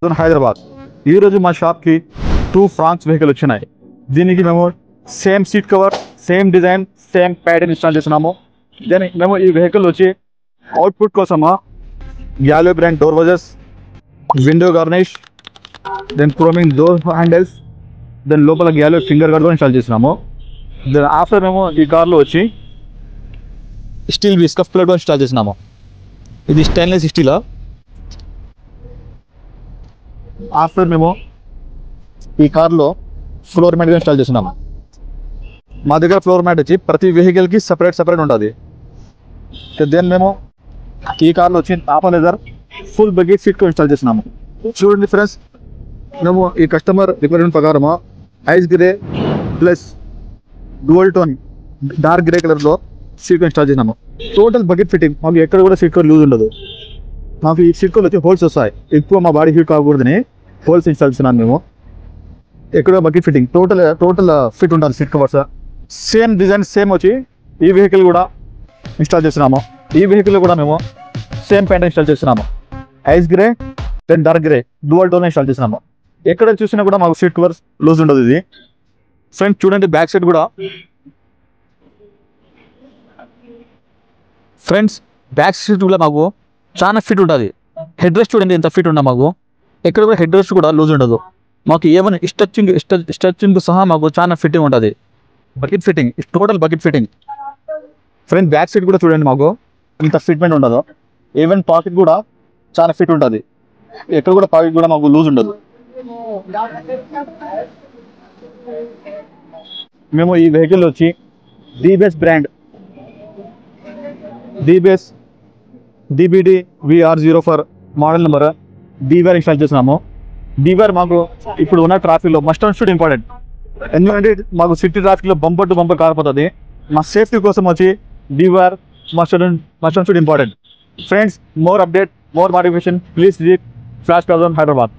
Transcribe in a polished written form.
హైదరాబాద్ ఈరోజు మా షాప్కి 2 ఫ్రాన్స్ వెహికల్ వచ్చినాయి. దీనికి మేము same seat cover, same design, same pattern install చేస్తున్నాము. దీనికి మేము ఈ వెహికల్ వచ్చి అవుట్పుట్ కోసమా గ్యాలో బ్రాండ్ డోర్ వాజెస్, window garnish, then chroming door handles, then లోపల గ్యాలో ఫింగర్ గార్డ్ ఇన్స్టాల్ చేస్తున్నాము. దెన్ ఆఫ్టర్ మేము ఈ కార్లో వచ్చి స్టీల్ స్కఫ్ ప్లేట్ ఇన్స్టాల్ చేసినాము. ఇది స్టెయిన్లెస్ స్టీల్. ఆఫ్టర్ మేము ఈ కార్లో ఫ్లోర్ మ్యాట్ ఇన్స్టాల్ చేస్తున్నాము. మా దగ్గర ఫ్లోర్ మ్యాట్ వచ్చి ప్రతి వెహికల్కి సపరేట్ ఉంటుంది. దెన్ మేము ఈ కార్లో వచ్చి top leather full buggy seat install చేస్తున్నాము. చూడండి ఫ్రెండ్స్, మేము ఈ కస్టమర్ రిక్వైర్మెంట్ ప్రకారము ice grey plus dual tone dark grey కలర్లో సీట్ ఇన్స్టాల్ చేసినాము. Total bucket fitting. మాకు ఎక్కడ కూడా సీట్ కవర్ లూజ్ ఉండదు. మాకు ఈ సీట్ కవర్ వచ్చి హోల్స్ వస్తాయి. ఎక్కువ మా బాడీ హీట్ కాకూడదని హోల్స్ ఇన్స్టాల్ చేస్తున్నాను మేము. ఎక్కడ బకెట్ ఫిట్టింగ్ టోటల్ ఫిట్ ఉంటుంది seat covers. Same design same వచ్చి ఈ వెహికల్ కూడా ఇన్స్టాల్ చేస్తున్నాము. ఈ వెహికల్ కూడా మేము సేమ్ ప్యాంట్ ఇన్స్టాల్ చేస్తున్నాము. Ice grey then dark grey dual tone install చేస్తున్నాము. ఎక్కడ చూసినా కూడా మాకు సీట్ కవర్స్ లూజ్ ఉండదు. ఇది ఫ్రంట్ చూడండి, బ్యాక్ సైడ్ కూడా ఫ్రెండ్స్ బ్యాక్ సీట్ కూడా మాకు చాలా ఫిట్ ఉంటుంది. హెడ్ రెస్ట్ చూడండి ఎంత ఫిట్ ఉన్నా మాకు. ఎక్కడ కూడా హెడ్ రెస్ట్ కూడా లూజ్ ఉండదు. మాకు ఏమైనా స్ట్రెచ్చింగ్ సహా మాకు చాలా ఫిట్టింగ్ ఉంటుంది. Bucket fitting, total bucket fitting. Front back seat కూడా చూడండి మాకు ఇంత ఫిట్మెంట్ ఉండదు. ఈవెన్ పాకెట్ కూడా చాలా ఫిట్ ఉంటుంది. ఎక్కడ కూడా పాకెట్ కూడా మాకు లూజ్ ఉండదు. మేము ఈ వెహికల్ వచ్చి DBS brand DBD VR04 model number DVR install చేస్తున్నాము. DVR మాకు ఇప్పుడు ఉన్న ట్రాఫిక్లో మస్ట్ అండ్ షుడ్ ఇంపార్టెంట్. ఎందుకంటే మాకు సిటీ ట్రాఫిక్లో బంపర్ టు బంపర్ కారిపోతుంది. మా సేఫ్టీ కోసం వచ్చి DVR must and should important. Friends, more update, more motivation, please visit flash plaza Hyderabad.